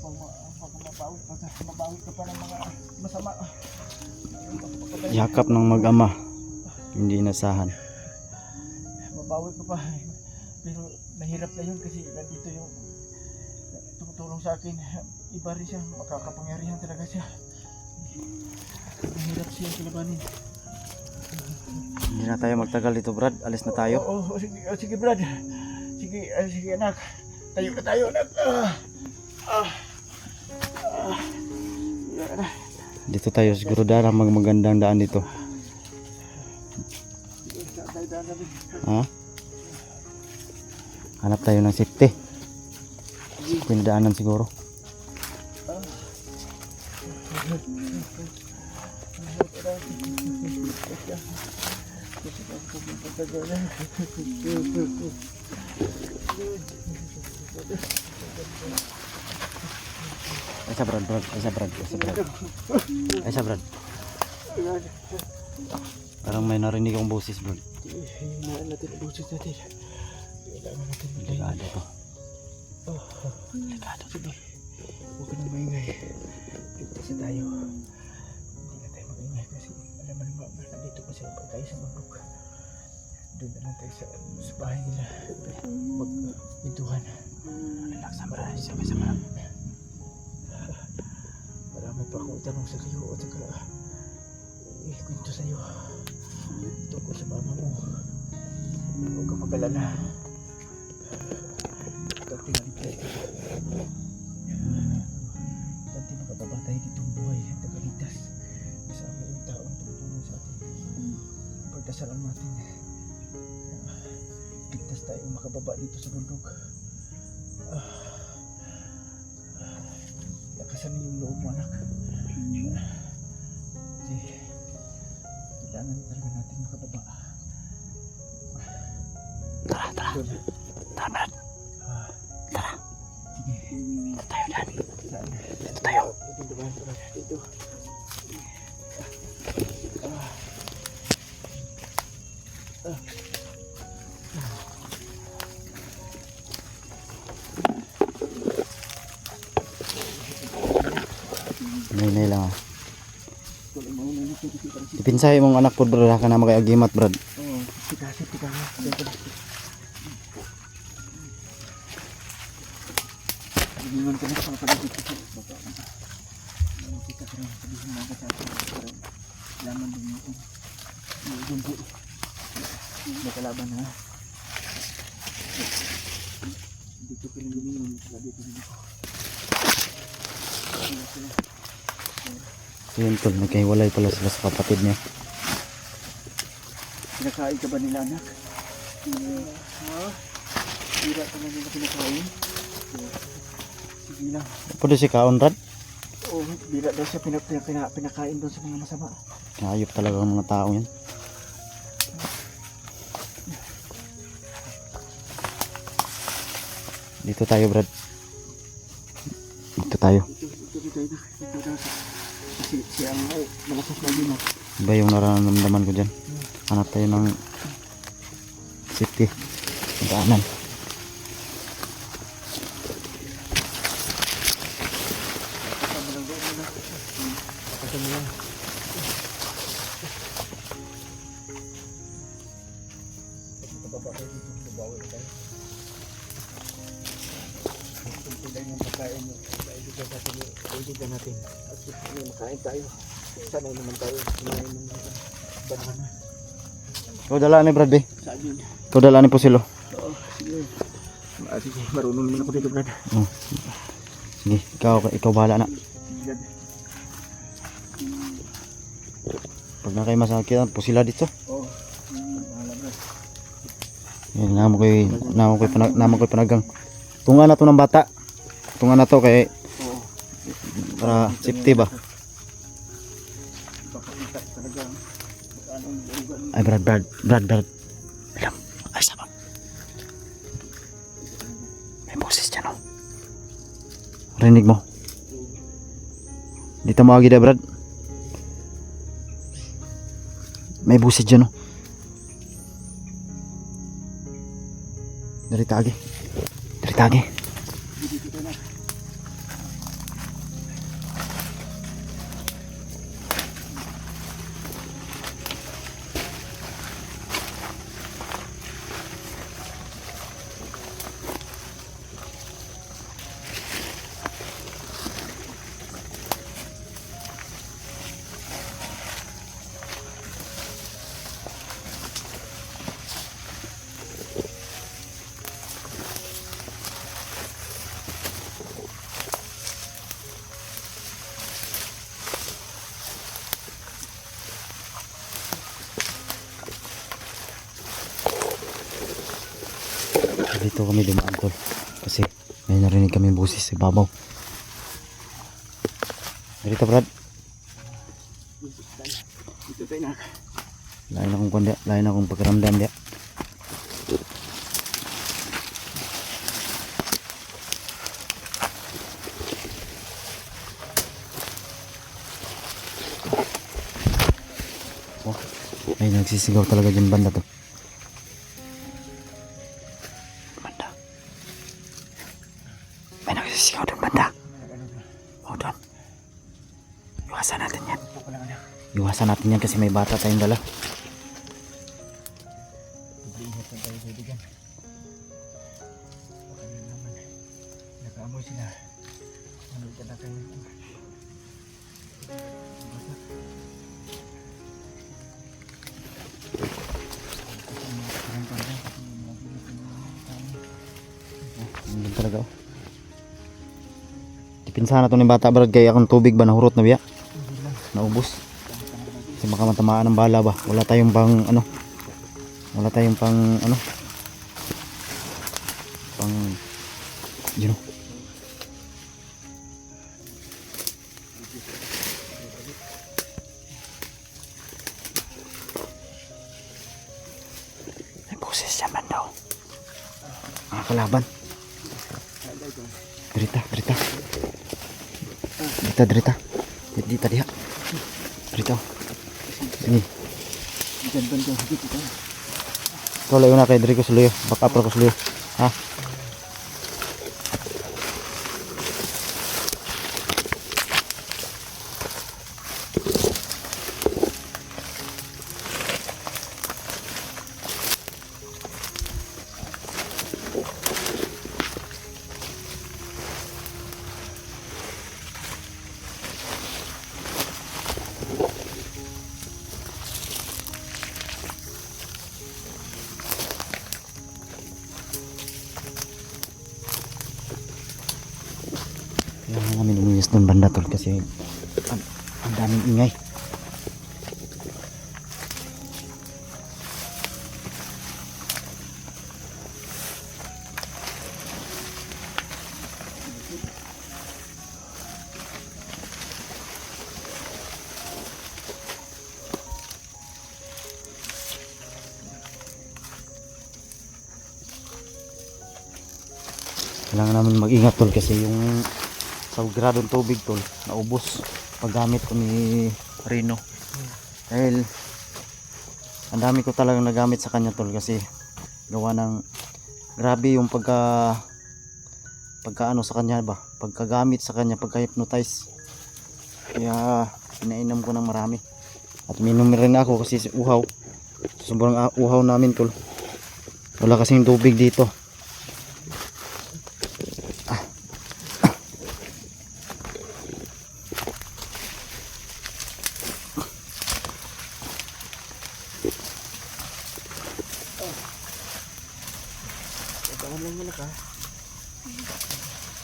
Mabawi ka pa ng mga masama. Yakap ng mag-ama, hindi inasahan. Mabawi ka pa. Pero nahirap na yun kasi nandito yung tumutulong sa akin. Iba rin siya, makakapangyarihan talaga siya. Nahirap siya kalabanin. Hindi na tayo magtagal dito, Brad. Alis na tayo. Oo, sige Brad. Sige anak. Tayo na tayo anak. Dito tayo siguro darang magandang daan dito. Ha? Hanap tayo ng safety. Pinadaanan siguro. Ay sa Brad. Parang may narinig akong boses, Brad. Hinaan natin ang boses natin. Kailangan natin Delikado to. Delikado. Sige. Huwag ka nang maingay. Ligtas na tayo. Hindi na tayo mag-ingay kasi alam mo naman nandito pa sila pag tayo sa bundok. Doon na lang tayo sa bahay nila. Magpintuhan. Relax na, Brad. Sama-sama lang. Marami pa akong itanong sa iyo at saka ikwento sa iyo tungkol sa mama mo. Huwag kang mag-alala. Dati makababatay ditong buhay at tagalitas kasama yung taong tumutulong sa atin. Pagdasalan natin ligtas tayo makababa dito sa bundok. Lakasan yung loob mo anak. Kasi kailangan talaga natin makababa. Tara, Brad. Sige. Dito tayo dyan. Saan? Dito tayo. Dito ba? Dito. Nay lang ah. Ipinsahe mong anak po, Brad. Ka na mag-agimat, Brad. Oo. Tikasi. Hindi ka na sa mga dito. Kita ka rin. Sabihin mo ka sa akin. Laman din mo. Doon po. May kalaban na. Dito ka lang lumingon. Dito rin ako. Yun tol, nagkahiwalay pala sila sa kapatid niya. Pinakain ka ba nila anak? Ha? Hira ka na nila pinakain? Sige lang. Pwede si Kaon, Brad. Oo, bira daw siya pinakain doon sa mga masama. Ayop talaga ang mga tao yan. Dito tayo, Brad. Dito tayo. Dito na. Kasi siya ang malakas na din. Iba yung nararamdaman ko dyan. Hanap tayo ng safety. Daanan. Kaibigan natin at makain tayo. Sanay naman tayo. Sanay naman banana. Ikaw dalaan ni Brad, eh. Saan yun? Ikaw dalaan ni Pusilo. Oo, sige. Sige, marunong naman ako dito, Brad. Sige, ikaw bahala na. Sige. Pag na kayo masakit, Pusila dito. Oo. Bahala, Brad. Yan, naman ko'y panagang. Tunga na to ng bata. Tunga na to kay para safety ba. Papakita talaga anong lugar. Ay, Brad. Alam, ay sabang. May boses dyan, oh. Rinig mo. Dito mo agad, Brad. May boses dyan, oh. Dari tagi. dito kami dumaan tol. Kasi may narinig kami busis sa babaw. Dito Brad. Dito tayo na. Lain akong kundi, lain akong pagkaramdam dia. Oh, ay nagsisigaw talaga dyan banda to. Banda. May nagsisigaw dun banda. Oh, doon. Iwasan natin yan. Iwasan natin yan kasi may bata tayong dala. Ingat lang tayo kaibigan. Baka na naman. Nakaamoy sila. Manood ka na kayo. Nandun talaga oh. Dipinsa na to ni bata Brad kaya akong tubig ba nahurot na biya? Naubos. Kasi baka matamaan ng bala ba? Wala tayong pang ano? Wala tayong pang ano? Pang yun oh. May boses dyan man daw. Mga kalaban. Derita, derita. Derita, derita. Derita diha. Derita. Sini. Diyan ba ito? Dito tayo. Ikaw layo na kay Diri ko suluyo. Back up ko suluyo. Ha? Kailangan namin umiyas doon banda tol kasi ang daming ingay. Kailangan namin mag-ingat tol kasi yung sa gradong tubig tol naubos paggamit ko ni Rino dahil ang dami ko talagang nagamit sa kanya tol kasi gawa ng grabe yung pagka ano sa kanya ba pagkagamit sa kanya pagka hypnotize kaya pinainom ko ng marami at minom rin ako kasi uhaw sobrang uhaw namin tol wala kasing tubig dito.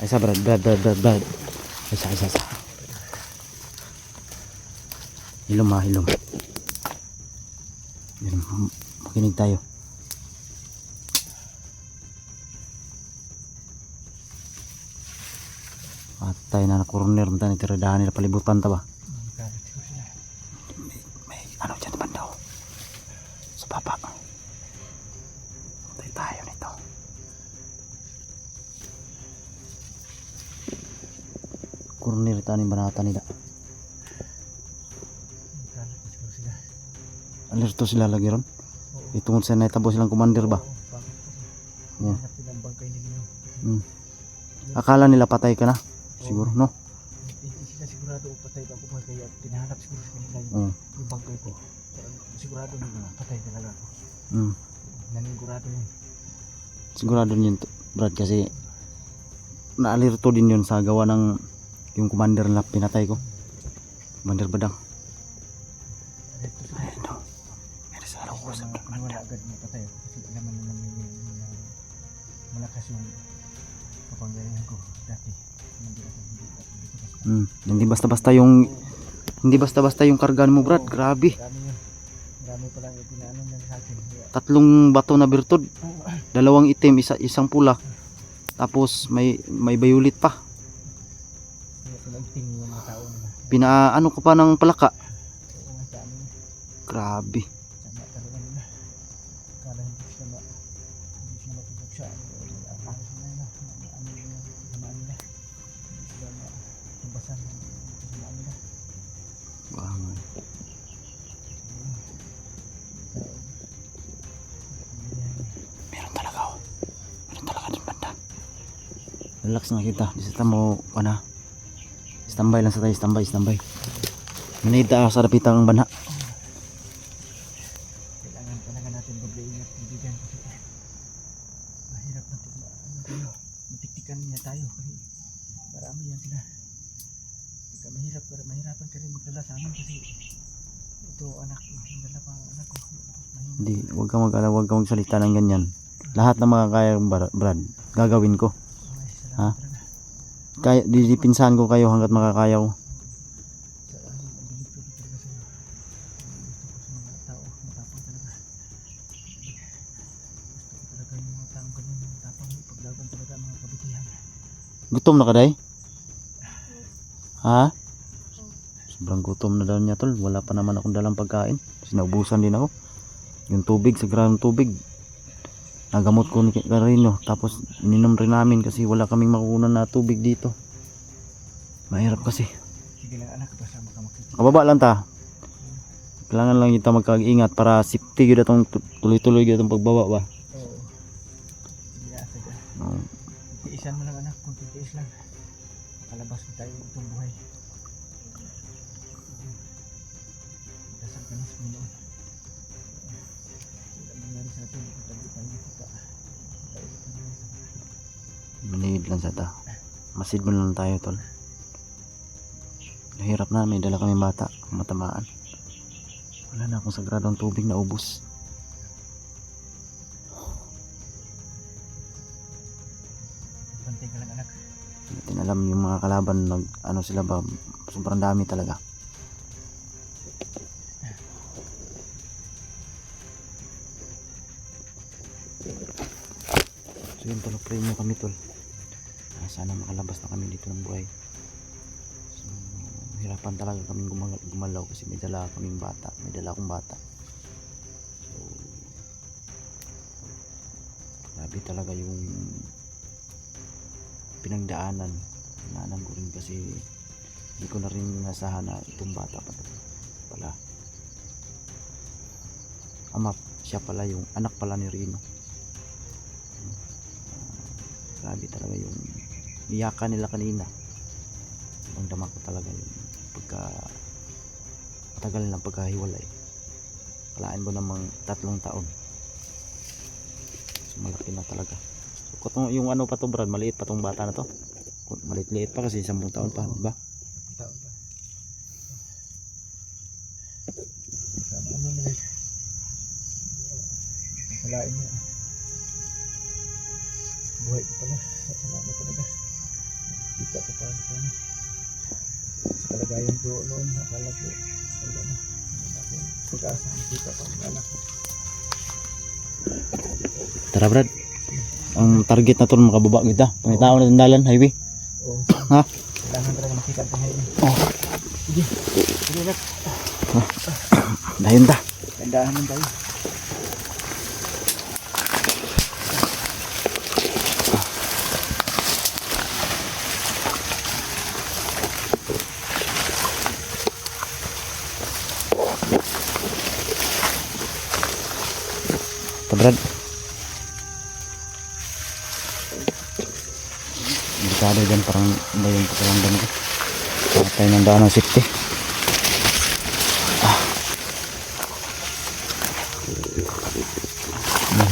Isa Brad. Isa. Hilom ha, hilom. Makinig tayo. At tayo na corner na tayo tiradahan nila palibutan ta ba? May ano dyan naman daw. Sa baba. Tayo nito. Corner tayo banata nila. Alerto sila lagi ron. Itungod sa naitabo silang commander ba? Yeah. Akala nila patay ka na. Siguro no? Hindi sila sigurado patay ako pa kaya tinahanap siguro sa kanila yung bangkay ko. Sigurado nila patay talaga ako. Nanigurado yun. Sigurado yun Brad kasi naalirto din yun sa gawa ng yung commander na pinatay ko. Commander Badang. Ayun. Meron sa araw ko sa wala agad mapatay ako kasi alam naman malakas yung kapangyarihan ko dati. Hindi basta-basta yung karga mo Brad. Grabe. Marami pa lang yung pinaano niya sa akin. 3 bato na birtod. Dalawang itim, isang pula. Tapos may violet pa. Pinagting yung mga tao nila. Pinaano ko pa ng palaka. Oo nga, sa amin. Grabe. Sama talaga nila. Kala hindi sila mapupuksa. Akala sila na ano yung kasamaan nila. Hindi sila matubasan ng kasamaan nila. Bangon. Meron talaga oh. Meron talaga din banda. Relax na kita. Di sa mo ano. Standby lang sa tayo, standby. Manita sa dapitang banha. Kailangan talaga natin mag-iingat kaibigan kasi mahirap natin matiktikan niya tayo kasi marami yan sila. Pagka mahirapan ka rin magdala sa amin kasi ito anak ko, dala pa ang anak ko. Hindi, huwag kang magsalita ng ganyan. Lahat ng mga kaya Brad, gagawin ko. Ha? Kaya didipinsahan ko kayo hangga't makakaya ko. Sa amin, ang bilib ko talaga sa gusto ko sa mga tao, matapang talaga. Gusto ko talaga yung mga taong ganyan, matapang, paglaban talaga ang mga kabutihan. Gutom na ka, day? Ha? Sobrang gutom na daw niya, tol. Wala pa naman akong dalang pagkain. Sinaubusan din ako. Yung tubig, sa granong tubig, nagamot ko ni Karino. Tapos ininom rin namin kasi wala kaming makukunan na tubig dito. Mahirap kasi. Sige lang anak, kasama ka makikita. Kababa lang ta. Kailangan lang kita magkaingat para safety yun itong tuloy-tuloy yun itong pagbaba ba. Oo. Hindi na asa dyan. Oo. Tiisan mo lang anak, kung titiis lang. Makalabas mo tayo itong buhay. Dasal ka na sa Panginoon. Wala nangyari sa atin, tabi tayo kita. Tayo kita nangyari sa atin. Manihid lang sa ta. Masid mo lang tayo, tol. Nahirap na, may dala kami bata, matamaan. Wala na akong sagradong tubig na ubos. Bantay ka lang anak. Hindi natin alam yung mga kalaban, ano sila ba, sobrang dami talaga. So yun, tol, pray nyo kami, tol. Sana makalabas na kami dito ng buhay. So, hirapan talaga kaming gumalaw kasi may dala kaming bata, may dala akong bata. So, grabe talaga yung pinagdaanan ko rin kasi hindi ko na rin nasahan na itong bata pa pala siya pala yung anak pala ni Rino. Grabe talaga yung iyakan nila kanina. Ang dama ko talaga yung tagal ng pagkahiwalay. Kalaan mo namang 3 taon. So malaki na talaga. So, yung ano pa to Brad, maliit pa tong bata na to. Maliit pa kasi 10 taon pa, di ba? Taon pa. Sama ano nila. Nakalain mo. Buhay ko pala. Salamat talaga. Kita ko pala kami. Sa kalagayan ko noon, akala ko wala na. Wala akong pag-asa. Kita pa ang anak ko. Tara Brad. Ang target na to makababa kita. Pangitao na sandalan, highway. Oo. Ha? Kailangan talaga makita ang highway. Oh. Sige. Sige nak. Dayon ta. Gandahan lang tayo. Brad. Delikado dyan, parang ba yung pakalamdan ko. Patay ng daan ng safety.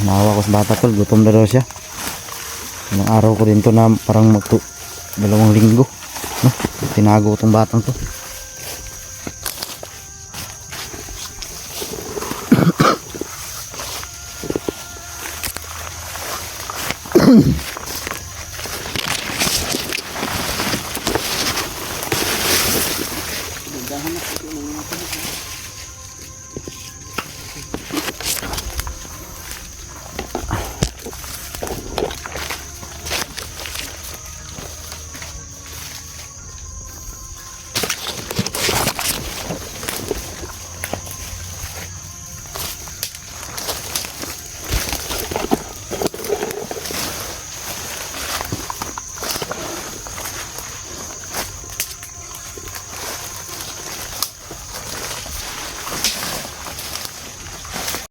Nahawa ko sa bata tol, gutom na daw siya. Ilang araw ko rin to na parang 2 linggo. No? Tinago itong batang to.